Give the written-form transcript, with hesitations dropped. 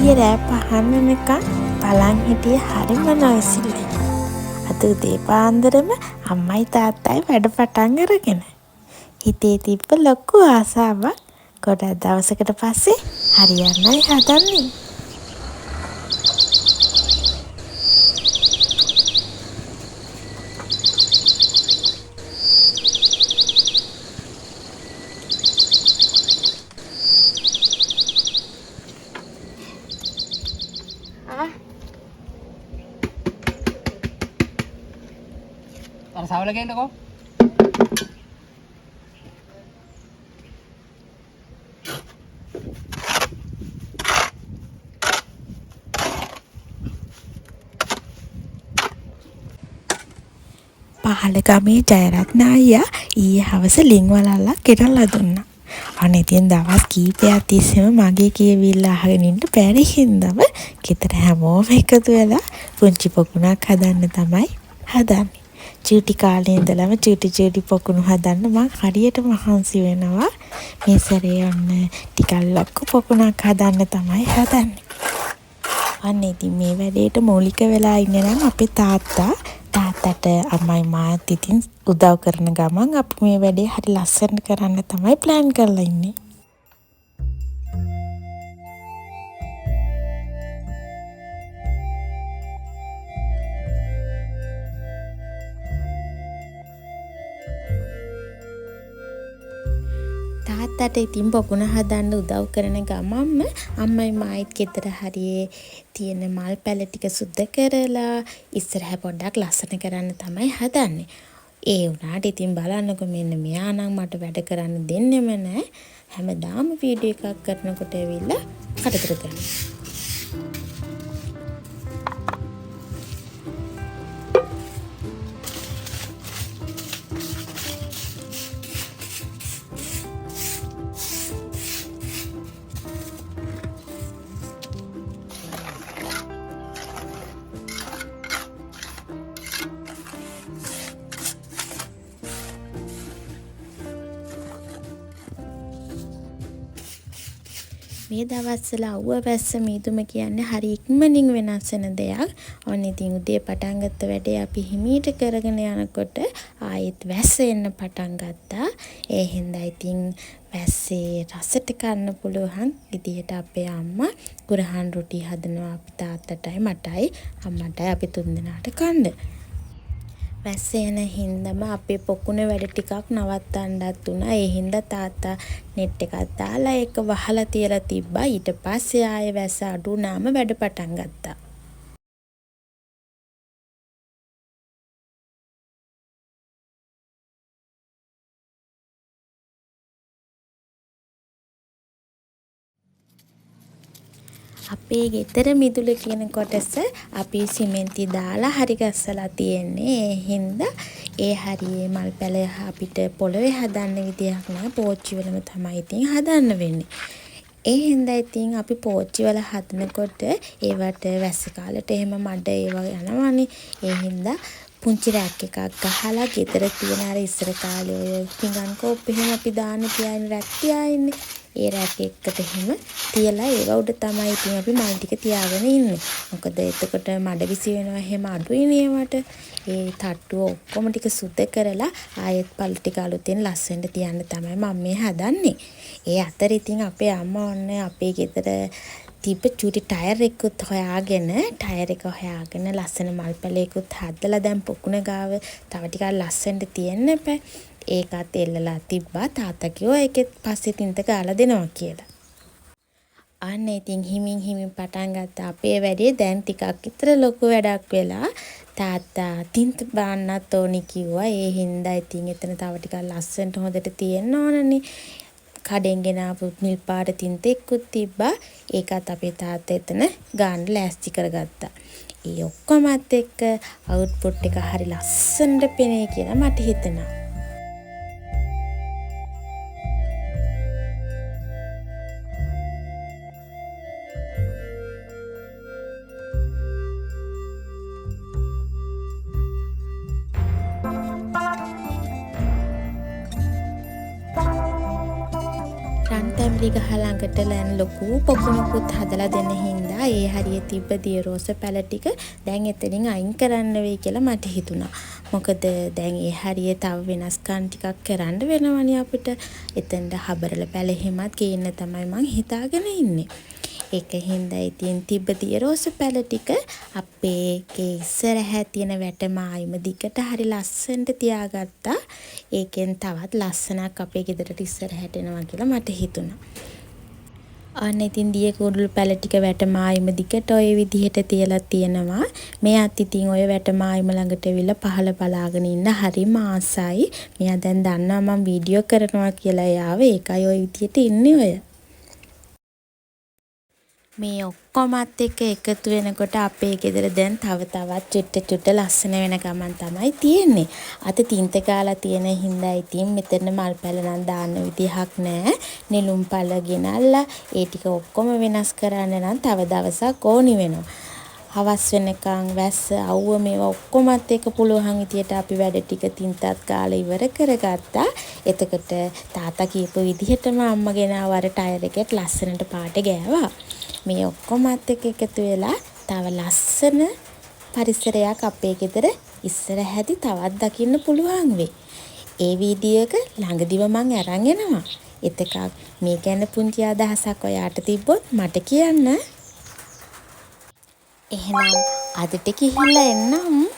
ඊයේ රෑ 5 වෙනකන් බලන් හිටියේ හරිම නොයිසිලි. අද උදේ පාන්දරම අම්මයි තාත්තයි වැඩ පටන් අරගෙන. හිතේ තිබ්බ ලොකු ආසාවක් ගොඩක් දවසකට පස්සේ හරියන්නයි හදන්නේ. Salah lagi kok. පහළ ගමේ ජයරත්න අයියා ඊයේ හවස ලිං වලල්ලක් ගෙනල්ලා දුන්නා. අනේ ඉතින් දවස් කීපයක් තිස්සේම මගේ කියවිල්ල අහගෙන ඉන්න බැරි හින්දාම ගෙදර හැමෝම එකතු වෙලා පුංචි පොකුණක් හදන්න තමයි හදන්නේ. චූටි කාලේ ඉඳලම චූටි පොකුණු හදන්න මං හරියට මහන්සි වෙනවා. මේ සැරේ ඔන්න ටිකක් ලොකු පොකුණක් හදන්න තමයි හදන්නේ. අන්න ඉතින් මේ වැඩේට මූලික වෙලා ඉන්නේ නම් අපේ තාත්තට අම්මයි මාත් ඉතින් උදව් කරන ගමන් අපි මේ වැඩේ හරි ලස්සනට කරන්න තමයි ප්ලෑන් කරලා ඉන්නේ. තාත්තට ඉතින් පොකුණ හදන්න උදව් කරන ගමන්ම අම්මයි මායිත් ගෙදර හරියේ තියෙන මල් පැල ටික සුද්ධ කරලා ඉස්සරහ පොඩ්ඩක් ලස්සන කරන්න තමයි හදන්නේ. ඒ වුණාට ඉතින් බලන්නකො මෙන්න මෙයා නම් මට වැඩ කරන්න දෙන්නෙම නෑ. හැමදාම වීඩියෝ එකක් කරනකොට ඇවිල්ලා කටකර කරනවා. මේ දවස්වල අවුව වැස්ස මීදුම කියන්නේ හරි ඉක්මනින් වෙනස් වෙන දෙයක්. ඔන්න ඉතින් උදේ පටන් ගත්ත වැඩේ අපි හිමීට කරගෙන යනකොට ආයෙත් වැස්ස එන්න පටන් ගත්තා. ඒ හින්දා ඉතින් වැස්සේ රසට කන්න පුළුවන් විදියට අපේ අම්මා ගුරහන් රොටි හදනවා අපි තාත්තටයි මටයි අම්මටයි අපි තුන්දෙනාට කන්න. වැස්ස එන හින්දාම අපේ පොකුණ වැඩ ටිකක් නවත්තන්නත් උනා. ඒ හින්දා තාත්තා net එකක් දාලා ඒක වහලා තියලා තිබ්බා. ඊට පස්සේ ආයෙ වැස්ස අඩු වුණාම වැඩ පටන් ගත්තා. අපේ ගෙදර මිදුල කියන කොටස අපි සිමෙන්ති දාලා හරි ගස්සලා තියෙන්නේ. ඒ හින්දා ඒ හරියේ මල් පැල අපිට පොළවේ හදන්න විදියක් නෑ. පෝච්චි වලම තමයි ඉතින් හදන්න වෙන්නේ. ඒ හින්දා ඉතින් අපි පෝච්චි වල හදනකොට ඒවට වැස්ස කාලෙට එහෙම මඩ ඒවා යනවනේ. ඒ හින්දා පුංචි රැක් එකක් ගහලා ගෙදර තියෙන අර ඉස්සර කාලේ ඔය පිඟන් කෝප්ප එහෙම අපි දාන්න තියාගෙන රැක් තියාගෙන ඒ රැක් එකට එහෙම තියලා ඒව උඩ තමයි ඉතින් අපි මල් ටික තියාගෙන ඉන්නේ. මොකද එතකොට මඩ විසි වෙනවා එහෙම අඩුයි නේවට. ඒ තට්ටුව ඔක්කොම ටික සුද්ධ කරලා ආයෙත් පළු ටික අලුතෙන් ලස්සනට තියන්න තමයි මම මේ හදන්නේ. ඒ අතර ඉතින් අපේ අම්මා ඔන්න අපේ ගෙදර තිබ්බ චූටි ටයර් එකකුත් හොයාගෙන ලස්සන මල් පැලයකුත් හදලා දැන් පොකුණ ගාව තව ටිකක් ලස්සනට තියන්න එපා. ඒකත් එල්ලලා තිබ්බා. තාත්තා කිව්වා ඒකෙත් පස්සේ තින්ත ගාලා දෙනවා කියලා. අන්න ඉතින් හිමින් පටන් ගත්ත අපේ වැඩේ දැන් ටිකක් විතර ලොකු වැඩක් වෙලා තාත්තා තින්ත බාන්නත් ඕනි කිව්වා. ඒ හින්දා ඉතින් එතන තව ටිකක් ලස්සනට හොඳට තියෙන්න ඕනනේ. කඩෙන් ගෙනාපු නිල් පාට තින්තෙකුත් තිබ්බා. ඒකත් අපේ තාත්තා එතන ගාන්න ලෑස්ති කරගත්තා. ඒ ඔක්කොමත් එක්ක අවුට්පුට් එක හරි ලස්සනට පෙනේ කියලා මට හිතෙනවා. රන්තැඹිලි ගහ ළඟට ලෑන් ලොකු පොකුණකුත් හදලා දෙන හින්දා හින්දා ඒ හරියේ තිබ්බ දිය රෝස පැල ටික දැන් එතනින් අයින් කරන්න වෙයි කියලා මට හිතුණා. මොකද දැන් ඒ හරියේ තව වෙනස්කම් ටිකක් කරන්න වෙනවනේ අපිට. එතනට හබරල පැල එහෙමත් ගේන්න තමයි මං හිතාගෙන ඉන්නේ. ඒක හින්දා ඉතින් තිබ්බ දිය රෝස පැල ටික අපේ ගේ ඉස්සරහ තියෙන වැටමායිම දිගට හරි ලස්සනට තියාගත්තා. ඒකෙන් තවත් ලස්සනක් අපේ ගෙදරට ඉස්සරහට එනවා කියලා මට හිතුණා. අන්න ඉතින් දිය කුරුළු පැල ටික වැටමායිම දිගට ඔය විදිහට තියලා තියෙනවා. මෙයාත් ඉතින් ඔය වැටමායිම ළඟට ඇවිල්ලා පහළ බලාගෙන ඉන්න හරිම ආසයි. මෙයා දැන් දන්නවා මම වීඩියෝ කරනවා කියලා එයාව. ඒකයි ඔය විදිහට ඉන්නේ ඔය. මේ ඔක්කොමත් එක්ක එකතු වෙනකොට අපේ ගෙදර දැන් තව තවත් චුට්ට ලස්සන වෙන ගමන් තමයි තියෙන්නේ. අද තින්ත ගාලා තියෙන හින්දා ඉතින් මෙතන මල් පැල නම් දාන්න විදිහක් නැහැ. නෙළුම් පළ ගෙනල්ලා ඒ ටික ඔක්කොම වෙනස් කරන්න නම් තව දවසක් ඕනි වෙනවා. හවස් වෙනකන් වැස්ස අවුව මේවා ඔක්කොමත් එක්ක පුළුවන් විදියට අපි වැඩ ටික තින්තත් ගාලා ඉවර කරගත්තා. එතකොට තාත්තා කියපු විදිහටම අම්මා ගෙනාව අර ටයර් එකෙත් ලස්සනට පාට ගෑවා. මේ ඔක්කොමත් එක්ක එකතු වෙලා තව ලස්සන පරිසරයක් අපේ ගෙදර ඉස්සරහදී තවත් දකින්න පුළුවන් වෙයි. ඒ වීඩියෝ එක ළඟදිව මං අරන් එනවා. එතකක් මේ ගැන පුංචි අදහසක් ඔයාට තිබ්බොත් මට කියන්න. එහෙනම් අදට ගිහිල්ලා එන්නම්.